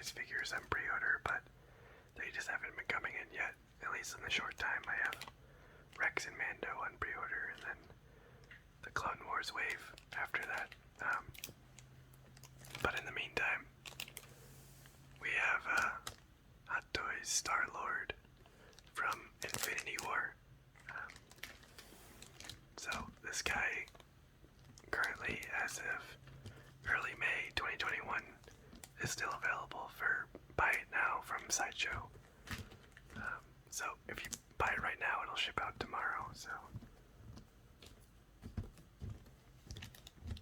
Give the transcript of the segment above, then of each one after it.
Wars figures on pre-order, but they just haven't been coming in yet, at least in the short time. I have Rex and Mando on pre-order, and then the Clone Wars wave after that. But in the meantime, we have Hot Toys Star-Lord from Infinity War. So this guy currently, as of early May 2021, is still available for buy it now from Sideshow. So if you buy it right now, it'll ship out tomorrow. So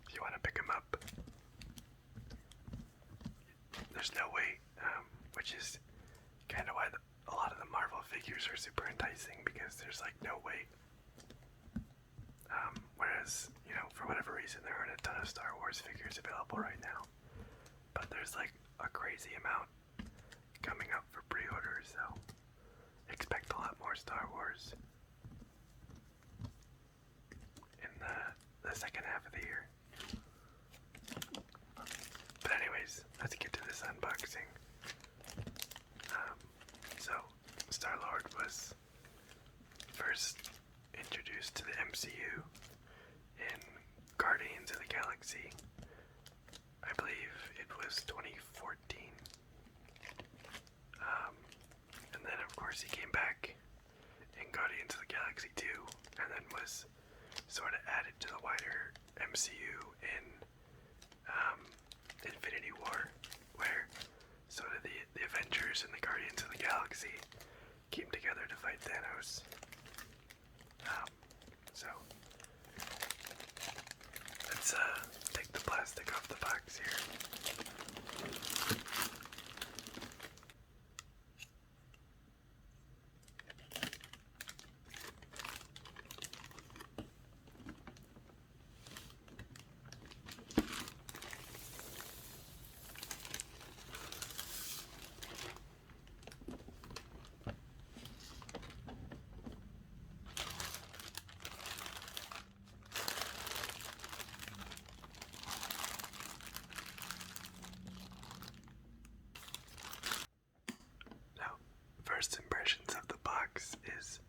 if you want to pick him up, there's no wait, which is kind of why a lot of the Marvel figures are super enticing, because there's like no wait. Whereas, for whatever reason, there aren't a ton of Star Wars figures available right now. But there's like a crazy amount coming up for pre-order, so expect a lot more Star Wars in the second half of the year. But anyways, let's get to this unboxing. So, Star-Lord was first introduced to the MCU in Guardians of the Galaxy. I believe it was 2014. And then of course he came back in Guardians of the Galaxy 2, and then was sort of added to the wider MCU in Infinity War, where sort of the Avengers and the Guardians of the Galaxy came together to fight Thanos. So let's take the plastic off the box here. First impressions of the box is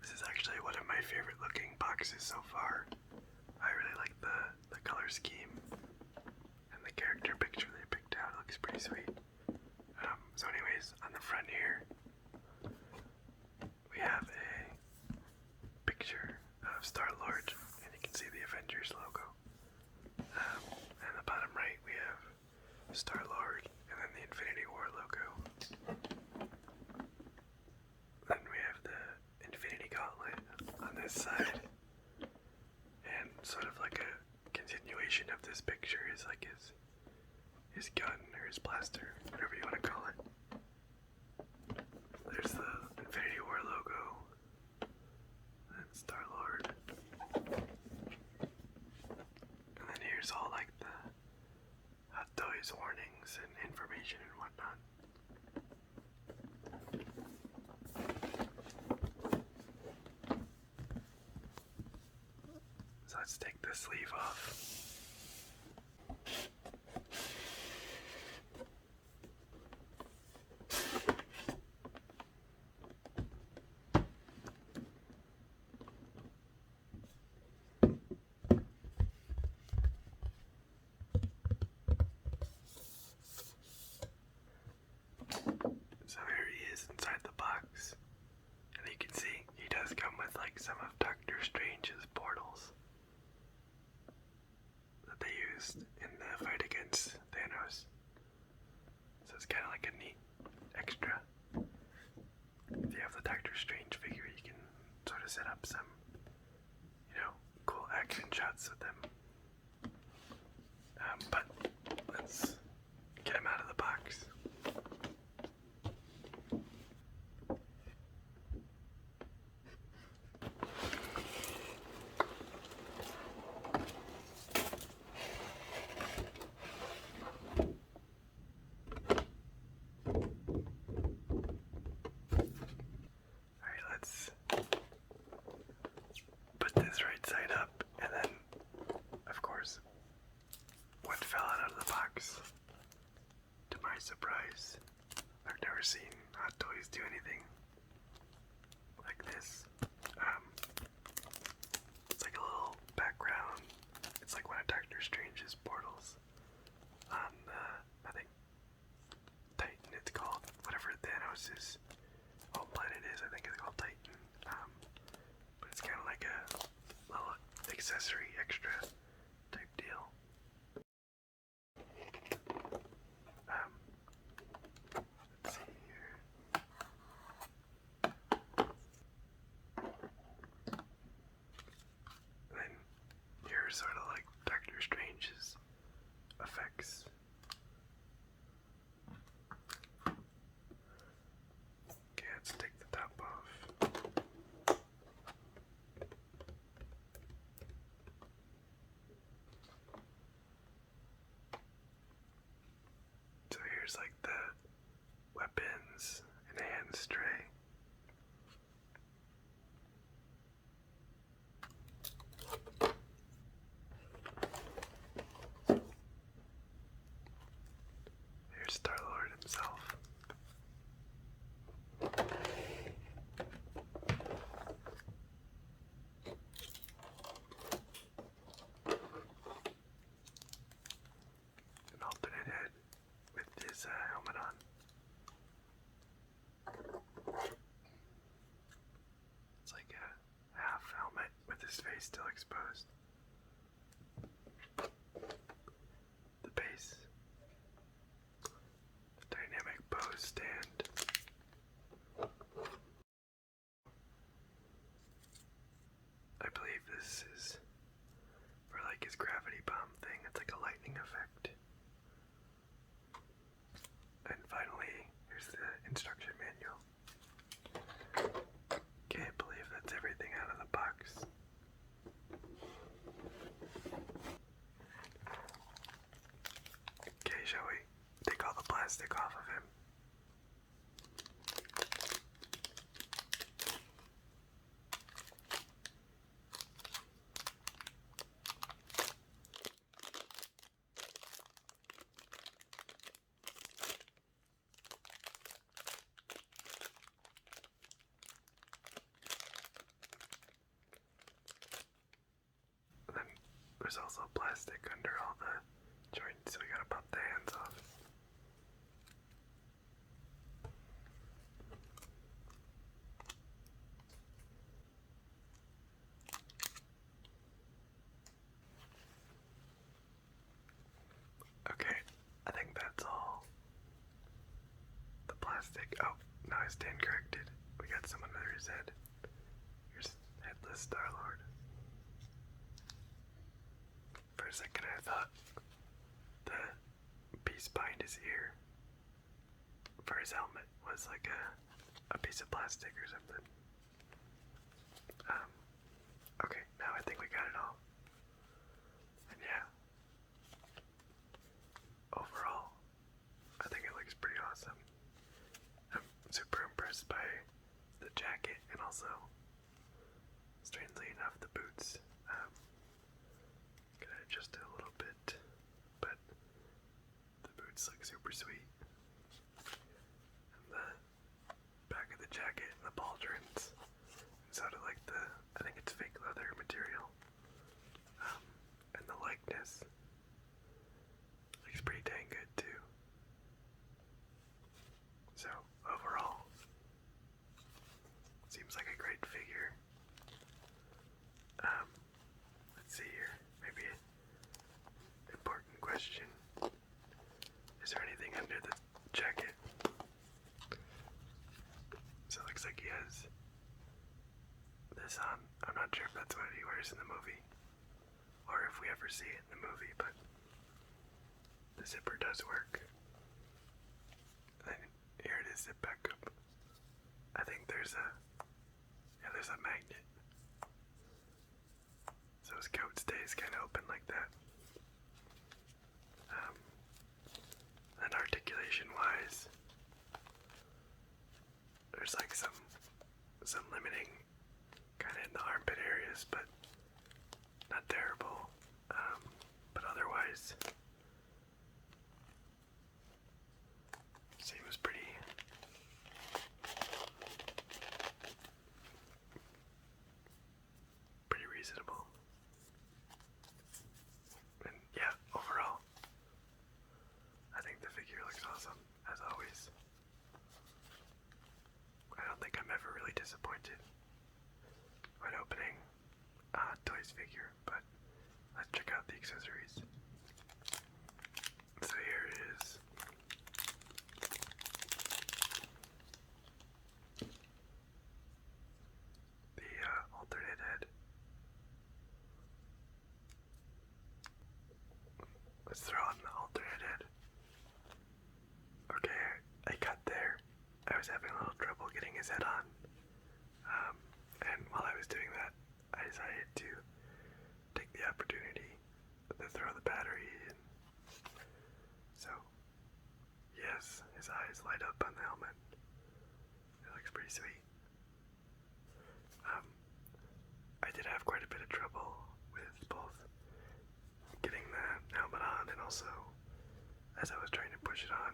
this is actually one of my favorite looking boxes so far. I really like the color scheme, and the character picture they picked out looks pretty sweet. So anyways, on the front here we have a picture of Star-Lord, and you can see the Avengers logo. And the bottom right we have Star-Lord and then the Infinity War logo. Then we have the Infinity Gauntlet on this side, and sort of like a continuation of this picture is like his gun or his blaster, whatever you want to call it. There's the Infinity War logo, and Star-Lord, and then here's all like the Hot Toys warnings and information and whatnot. So let's take the sleeve off. So here he is inside the box, and you can see he does come with like some of Doctor Strange's portals that they used in the fight against Thanos. So it's kind of like a neat extra. If you have the Doctor Strange figure, you can sort of set up some, cool action shots with them. But let's get him out of the box. Put this right side up, and then, of course, what fell out of the box to things do anything like this. It's like a little background. It's like one of Doctor Strange's portals on, I think, Titan it's called. Whatever Thanos' home planet is, I think it's called Titan. But it's kind of like a little accessory extra type deal. Let's see here. Then here's sort of like Doctor Strange's effects. Okay, let's take the top off. So here's like the weapons and hands tray. Here's Star-Lord himself. An alternate head with his helmet on. It's like a half helmet with his face still exposed. The base. Dynamic pose stand. I believe this is for like his gravity bomb thing. It's like a lightning effect. And finally, here's the instruction manual. Can't believe that's everything out of the box. Okay, shall we take all the plastic off of him? And then there's also plastic under all the joints, so we gotta pop the hands off. Okay, I think that's all. The plastic. Oh, now I stand corrected. We got some under his head. Here's headless Star-Lord. For a second I thought the piece behind his ear for his helmet was like a piece of plastic or something. Okay, now I think we got it all. And yeah, overall, I think it looks pretty awesome. I'm super impressed by the jacket and also, strangely enough, the boots. Gonna adjust it a little bit, but the boots look super sweet. And the back of the jacket and the pauldrons, and sort of like the, I think it's fake leather material. And the likeness looks pretty dang good too. So overall, seems like a great figure. Let's see here. Maybe an important question. Is there anything under the jacket? So it looks like he has this on. I'm not sure if that's what he wears in the movie, or if we ever see it in the movie, but the zipper does work. And then here it is, zip back up. I think there's a magnet. So his coat stays kind of open like that. And articulation-wise, there's like some limiting kind of in the armpit areas, but not terrible. But otherwise, seems pretty accessories. So here is the alternate head. Let's throw on the alternate head. Okay, I got there. I was having a little trouble getting his head on. And while I was doing that, I decided to take the opportunity to throw the battery in. So, yes, his eyes light up on the helmet. It looks pretty sweet. I did have quite a bit of trouble with both getting the helmet on and also as I was trying to push it on,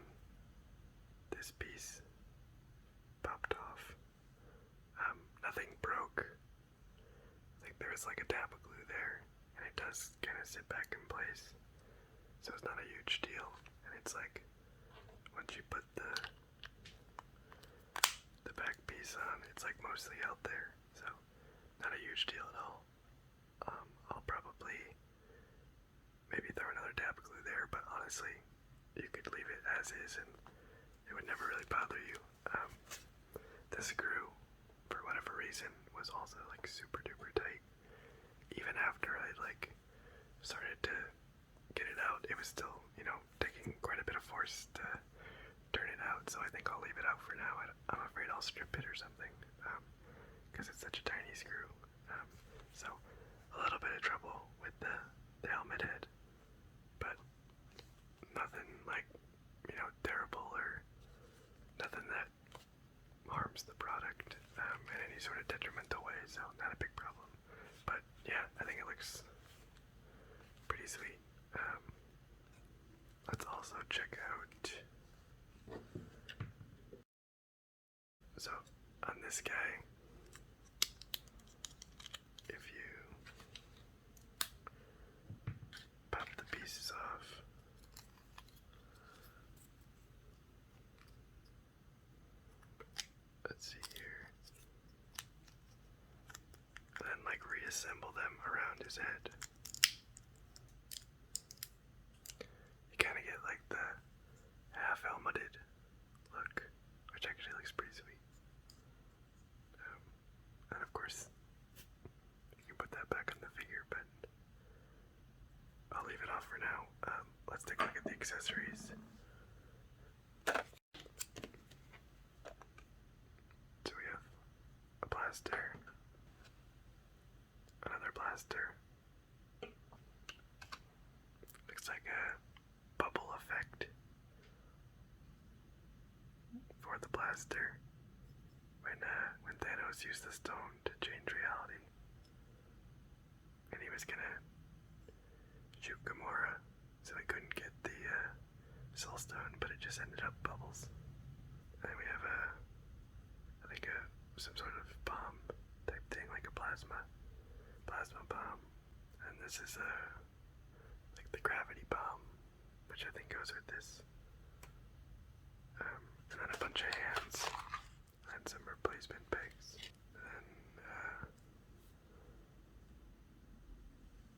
this piece popped off. Nothing broke. I think there was like a dab of glue there, and it does kind of sit back in place. So it's not a huge deal. And it's like, once you put the back piece on, it's like mostly out there. So not a huge deal at all. I'll probably maybe throw another dab of glue there, but honestly, you could leave it as is and it would never really bother you. The screw, for whatever reason, was also like super duper tight. Even after I like started to get it out, it was still, taking quite a bit of force to turn it out. So I think I'll leave it out for now. I'm afraid I'll strip it or something, because it's such a tiny screw. So a little bit of trouble with the helmet head, but nothing like, terrible or nothing that harms the product in any sort of detrimental way, so not a big problem. But yeah, I think it looks pretty sweet. Let's also check out, so on this guy, if you pop the pieces off, let's see here, and then like reassemble them around his head, you kind of get like the half helmeted look, which actually looks pretty sweet. And of course, you can put that back on the figure, but I'll leave it off for now. Let's take a look at the accessories. So we have a blaster, another blaster, looks like a bubble effect for the blaster when Thanos used the stone to change reality, and he was gonna shoot Gamora, so he couldn't get the Soul Stone, but it just ended up bubbles. And then we have some sort of bomb type thing, like a plasma bomb, and this is like the gravity bomb, which I think goes with this. And then a bunch of hands and some replacement pegs. And then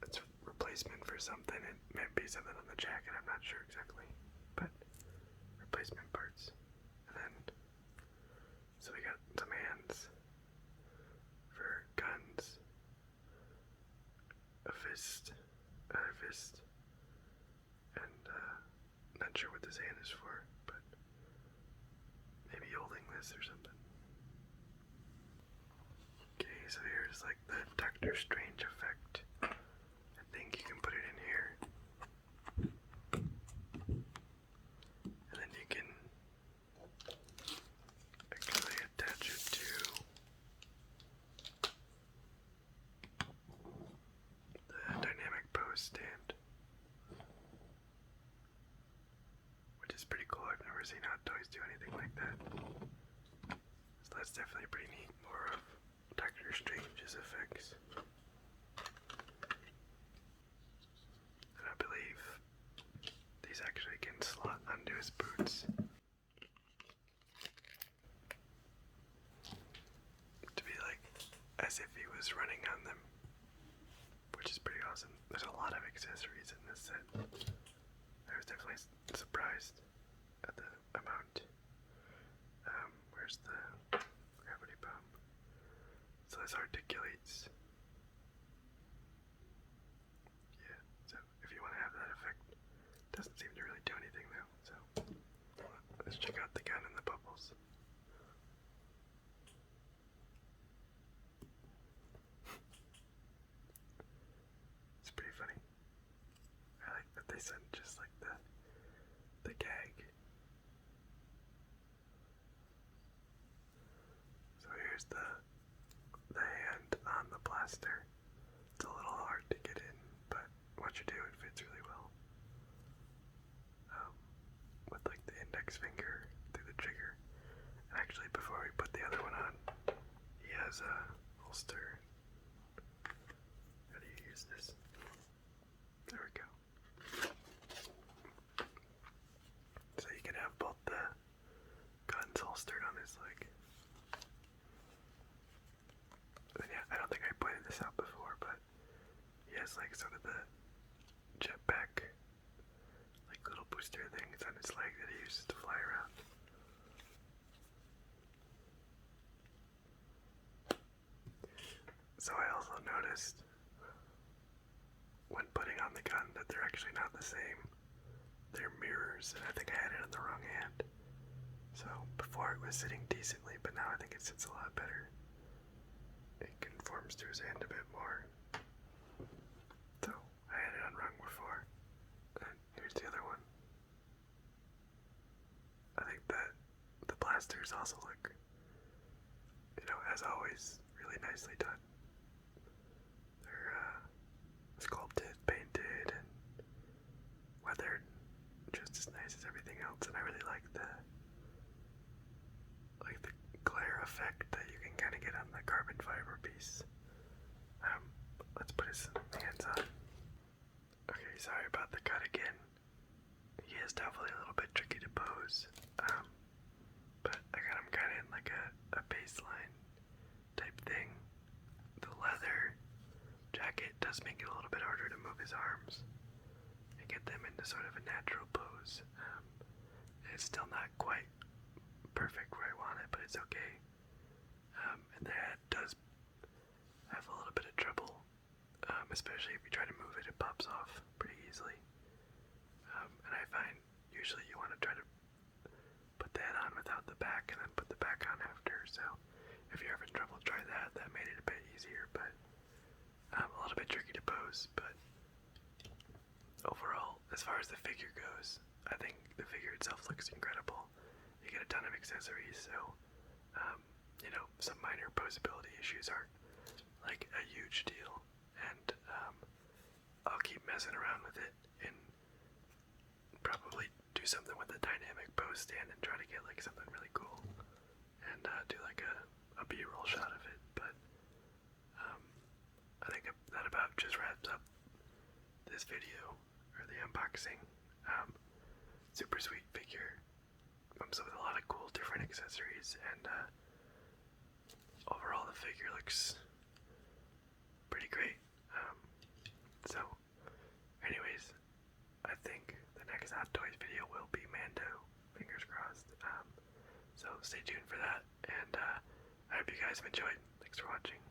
it's replacement for something. It might be something on the jacket, I'm not sure exactly, but replacement parts. And then, so we got some hands for guns, a fist, and not sure what this hand is for, but maybe holding this or something. Okay, so here's like the Doctor Strange effect. I think you can put it in here. And then you can actually attach it to the dynamic pose stand, which is pretty cool. I've never seen Hot Toys do anything like that. So that's definitely pretty neat. More of Doctor Strange's effects. And I believe these actually can slot onto his boots to be like as if he was running on them, which which is pretty awesome. There's a lot of accessories in this set. I was definitely surprised at the amount. Where's the gravity bomb? So this articulates. Yeah, so if you want to have that effect, doesn't seem to really do anything though. So let's check out the gun and the bubbles. It's pretty funny. I like that they sent just like the gag. So here's the hand on the blaster. It's a little hard to get in, but once you do, it fits really well. With like the index finger through the trigger. And actually, before we put the other one on, he has a holster. How do you use this? There we go. So you can have both the guns holstered on his leg. And yeah, I don't think I pointed this out before, but he has like sort of the jetpack, like little booster things on his leg that he uses to fly around. So I also noticed when putting on the gun that they're actually not the same. They're mirrors, and I think I had it in the wrong hand. So before it was sitting decently, but now I think it sits a lot better. It conforms to his hand a bit more. So I had it on wrong before. And here's the other one. I think that the blasters also look, as always, really nicely done. They're sculpted, painted, and weathered just as nice as everything else. And I really like the glare effect that you can kind of get on the carbon fiber piece. Let's put his hands on. Okay, sorry about the cut again. He is definitely a little bit tricky to pose, but I got him kind of in like a baseline type thing. The leather jacket does make it a little bit harder to move his arms and get them into sort of a natural pose. It's still not quite perfect where I want it, but it's okay. And the head does have a little bit of trouble, especially if you try to move it, it pops off pretty easily. And I find usually you want to try to put the head on without the back and then put the back on after. So if you're having trouble, try that. That made it a bit easier, but a little bit tricky to pose. But overall, as far as the figure goes, I think the figure itself looks incredible. You get a ton of accessories, so some minor posability issues aren't like a huge deal, and I'll keep messing around with it and probably do something with the dynamic pose stand and try to get like something really cool and do like a B-roll shot of it. But I think that about just wraps up this video, or the unboxing. Super sweet figure. Comes with a lot of cool different accessories, and overall the figure looks pretty great. So anyways, I think the next Hot Toys video will be Mando, fingers crossed. So stay tuned for that, and I hope you guys have enjoyed. Thanks for watching.